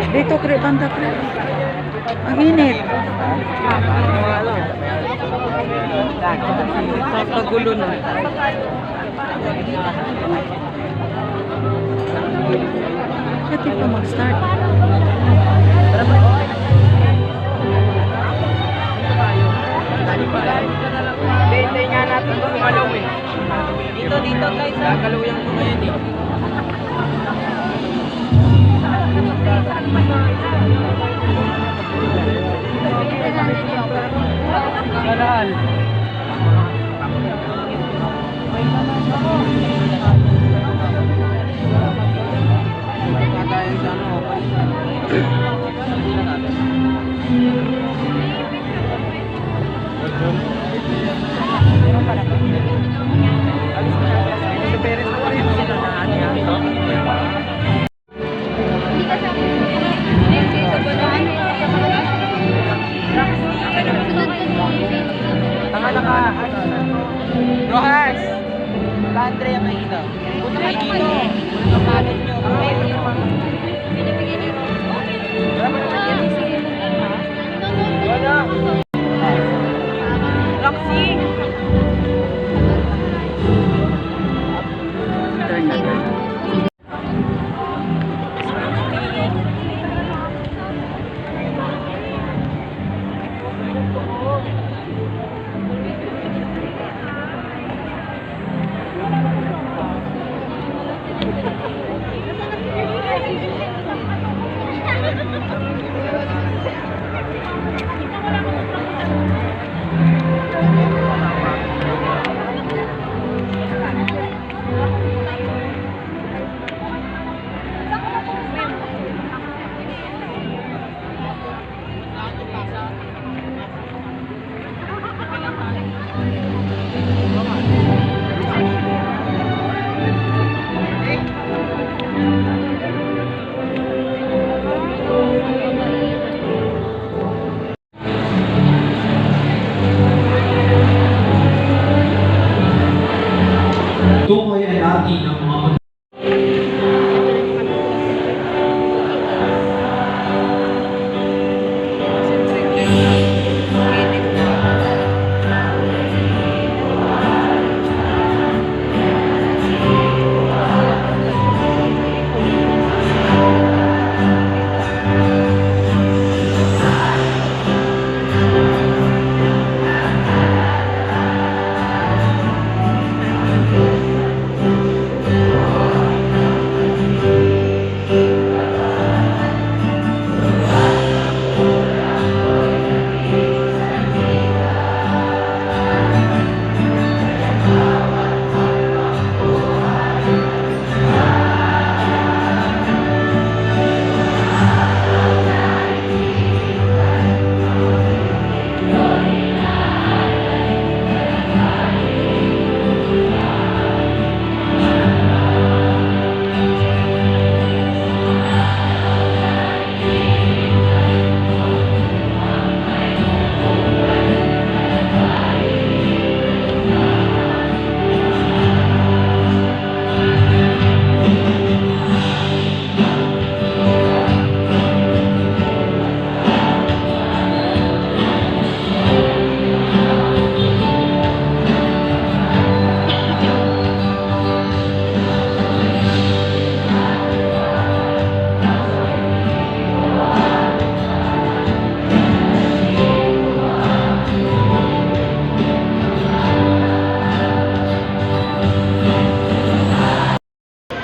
Dito, kre, banda, kre. Ang init. Kagulo na. Pwede pa mag-start. Hintay nga natin ito gumalaw eh. Dito guys. Gagalawin ko ngayon eh. Galal. Katayin sa ano. Tangala ka. Rojas. Andrea Maino. Punta kayo dito. Kapalad nyo. Wala. Roxy. Turn na, turn. Tungoy natin ang mga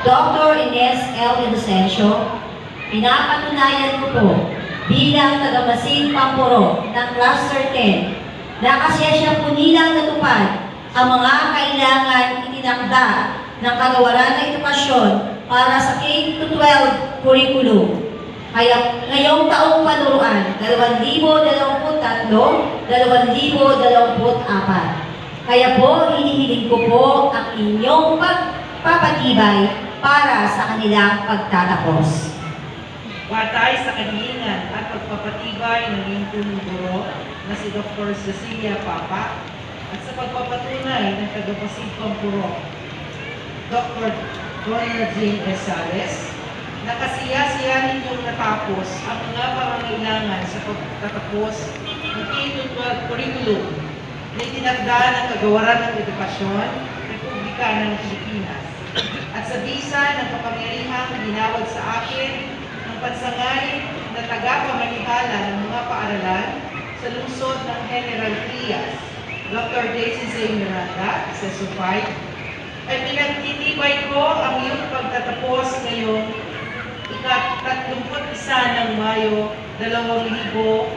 Dr. Ines L. Inocencio, pinapatunayan ko po bilang tagamasin Pampuro ng Cluster 10 na kasyasya po nilang natupad ang mga kailangan itinakda ng kagawaran ng edukasyon para sa K-12 curriculum. Kaya ngayong taong panuruan, 2023-2024, kaya po hinihiling ko po ang inyong pagpapatibay para sa kanilang pagtatapos. Batay sa kahilingan at pagpapatibay ng lingkod guro na si Dr. Cecilia Papa at sa pagpapatunay ng tagapasid Pampuro, Dr. Donna Jane Rosales, nakasiya-siya ninyong natapos ang mga pangangailangan sa pagtatapos ng K-12 curriculum na itinakda ng Kagawaran ng Edukasyon, Republika ng Pilipinas. At sa bisa ng kapangyarihang ginawad sa akin ng pansangay na tagapamanihala ng mga paaralan sa lungsod ng General Trias, Dr. Daisy Zay Miranda, Sesupay, ay pinagtitibay ko ang iyong pagtatapos ngayong ika-31 ng Mayo 2024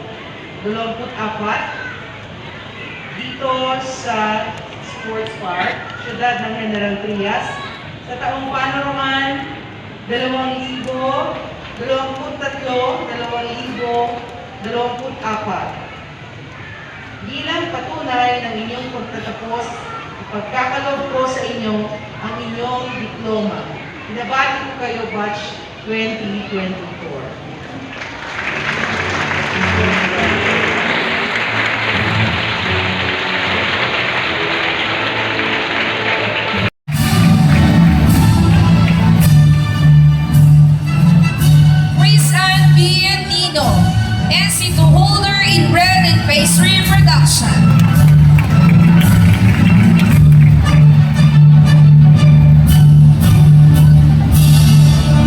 dito sa Sports Park, siyudad ng General Trias, sa taong panorman 2023-2024 bilang patunay ng inyong pagtatapos, ipagkakaloob ko sa inyo ang inyong diploma. Binabati ko kayo batch 2024. Rizan Bienino, NC2 holder in bread and pastry production.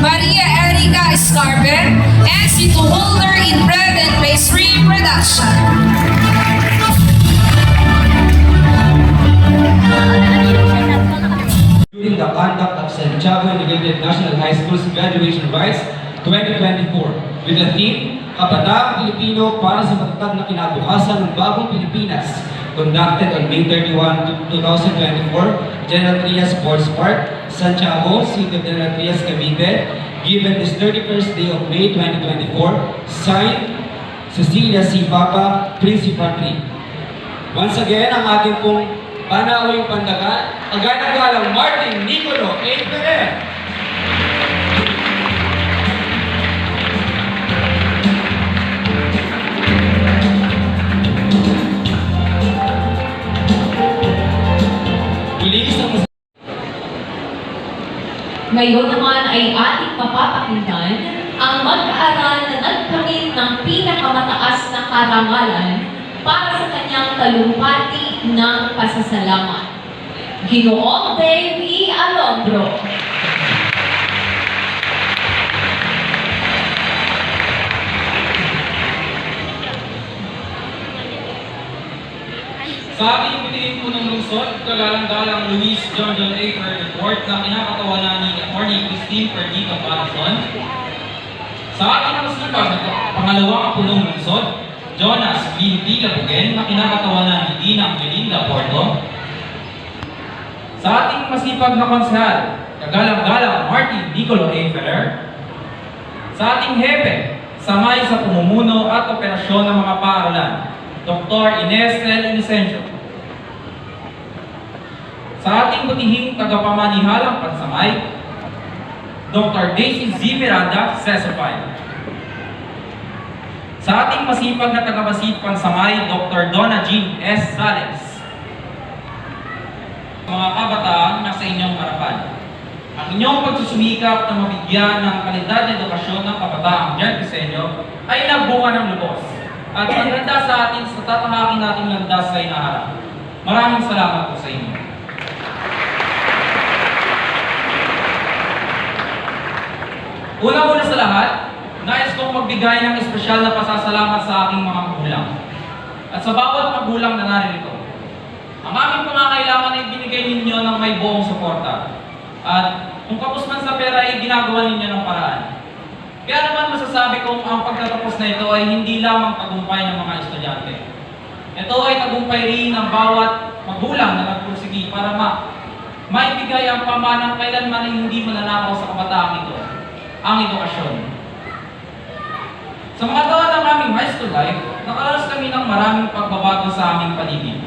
Maria Erika Escarpe, NC2 holder in bread and pastry production. During the conduct of Santiago Integrated National High School's graduation rites 2024 with the theme, Kabataang Pilipino para sa matatag na kinabukasan ng bagong Pilipinas, conducted on May 31, 2024, General Trias Sports Park, Santiago, City of General Trias, Cavite, given this 31st day of May 2024, signed Cecilia C. Papa, Principal 3. Once again, ang ating pong panauwing pandagan, ang ganang-galang Martin Nicolo A. Ferrer. Ngayon naman ay ating mapapakinggan ang mag-aaral na nagkamit ng pinakamataas na karangalan para sa kanyang talumpati ng pasasalamat. Ginoong Dave E. Alondro. Sa ating piliin po ng lungsod, kagalang-galang Luis John A. Report na kinakatawanan ni Atty. Christine Perdita Patterson. Sa ating masipag na pangalawang punong lungsod, Jonas Lindy Labugen na kinakatawanan ni Dinang Melinda Porto. Sa ating masipag na konsehal, kagalang-galang Martin Nicolo A. Ferrer. Sa ating hepe, samay sa pumumuno at operasyon ng mga paaralan, Dr. Ines L. Inocencio. Sa ating butihing tagapamanihalang pansamay, Dr. Daisy Z. Miranda, Sesopay. Sa ating masipag na tagabasit pansamay, Dr. Donna Jean S. Sales. Mga kabataan nasa inyong harapan, ang inyong pagsusumikap na mabigyan ng kalidad na edukasyon ng kabataang Jan Pisenyo ay nagbunga ng lubos at maganda sa atin sa tatahakin nating landas sa inaharap. Maraming salamat po sa inyo. Una-una sa lahat, nais kong magbigay ng espesyal na pasasalamat sa aking mga magulang at sa bawat magulang na naririto. Ang aming pangangailangan ay binigay ninyo ng may buong suporta at kung kapos man sa pera ay ginagawa ninyo ng paraan. Kaya naman masasabi kong ang pagtatapos na ito ay hindi lamang tagumpay ng mga estudyante. Ito ay tagumpay rin ng bawat magulang na nagpursigi para maibigay ang pamanang kailanman ay hindi mananakaw sa kabataang ito, ang edukasyon. Sa mga taon ng aming high school life, nakaranas kami ng maraming pagbabago sa aming paligid.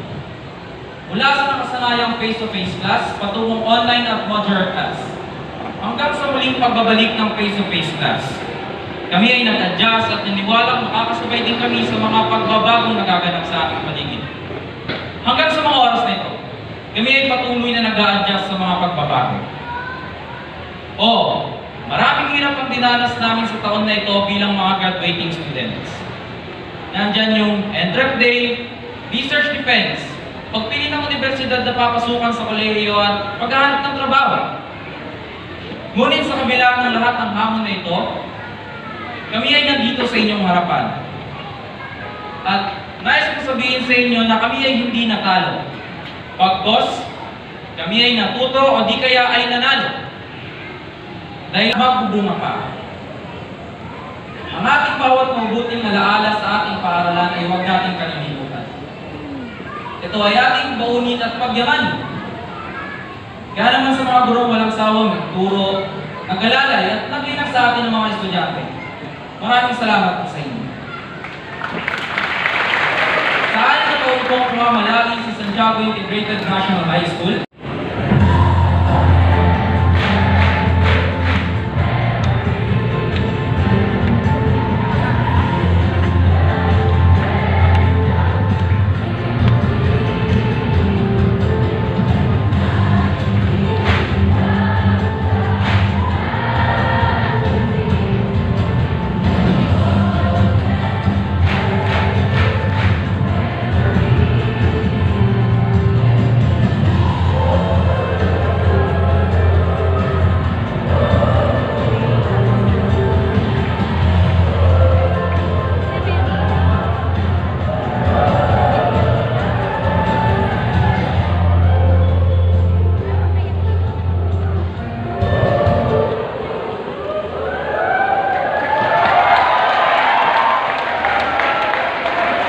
Mula sa nakasanayang face-to-face class, patungong online at modular class, hanggang sa muling pagbabalik ng face-to-face class. Kami ay nag-adjust at naniwalang makakasabay din kami sa mga pagbabagong nagaganap sa aming paligid. Hanggang sa mga oras na ito, kami ay patuloy na nag-a-adjust sa mga pagbabago. Maraming hirap ang dinanas namin sa taon na ito bilang mga graduating students. Nandyan yung Entrep Day, Research Defense, pagpili ng universidad na papasukan sa kolehiyo at paghahanap ng trabaho. Ngunit sa kabila ng lahat ng hamon na ito, kami ay nandito sa inyong harapan. At nais ko sabihin sa inyo na kami ay hindi natalo. Pagkos, kami ay natuto o di kaya ay nanalo. Dahil magbubunga pa. Ang ating bawat mabuting alaala sa ating paaralan ay huwag nating kalilimutan. Ito ay ating baunin at pagyamanin. Kaya naman sa mga guro walang sawang nagturo, nag-alalay at naglinang sa atin ng mga estudyante. Maraming salamat po sa inyo. Sa ating na taon pong pumamalagi sa Santiago Integrated National High School,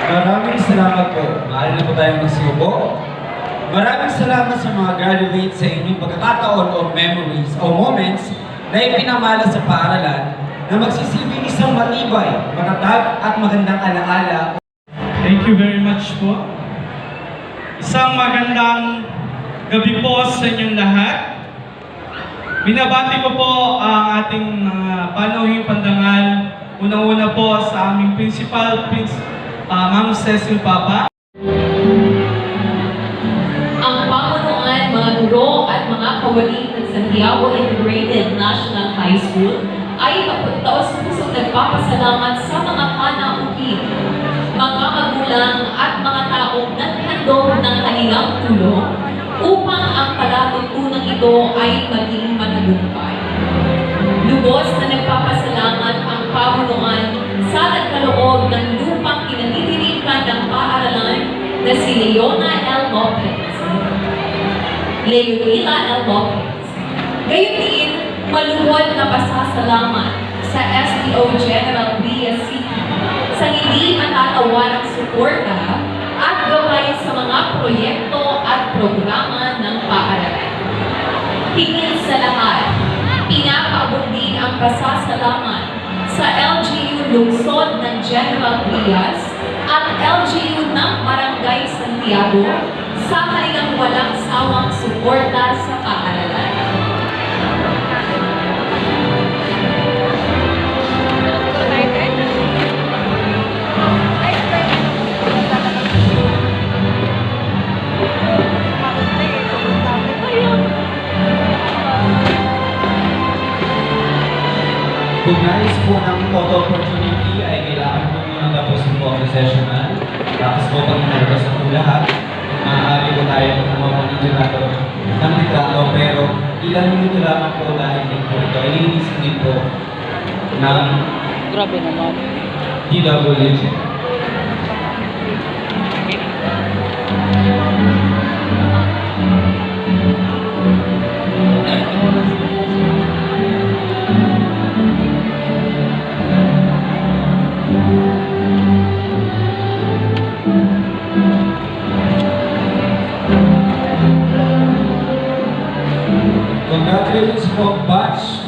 Maraming salamat po. Maaari na po tayong magsubo. Maraming salamat sa mga graduates sa inyong pagkakataon o memories o moments na ipinamala sa paaralan na magsisilbing isang matibay, matatag at magandang alaala. Thank you very much po. Isang magandang gabi po sa inyong lahat. Binabati ko po ang ating panuhing pandangal. Unang-una po sa aming principal, Ma'am Cecil Papa. Ang pamunuan, mga guro at mga kawani ng Santiago Integrated National High School ay taos-pusong nagpapasalamat sa mga panauhin, mga magulang at mga taong naghandog ng kanilang tulong upang ang palatuntunan ito ay maging matagumpay. Lubos na nagpapasalamat ang pamunuan sa nagkaloob ng lupang kinanitirikan ng paaralan na si Leonila L. Lopez. Gayon din, maluwal na pasasalamat sa STO General Diaz City sa hindi matatawarang suporta at gabay sa mga proyekto at programa ng paaralan. Higit sa lahat, pinapaabot din ang pasasalamat sa LGU Lungsod ng General Diaz at LGU ng Barangay Santiago sa kanilang walang sawang suporta sa paaralan. Kung nais po ng photo opportunity ay kailangan po muna tapusin po ang sessionan. Tapos po pag nalabas po lahat, maaari po tayo gumawa ng litrato, pero ilang minuto lamang po dahil din po ito. Ilinisin din po ng Grabe naman. DWG. Congratulations po, batch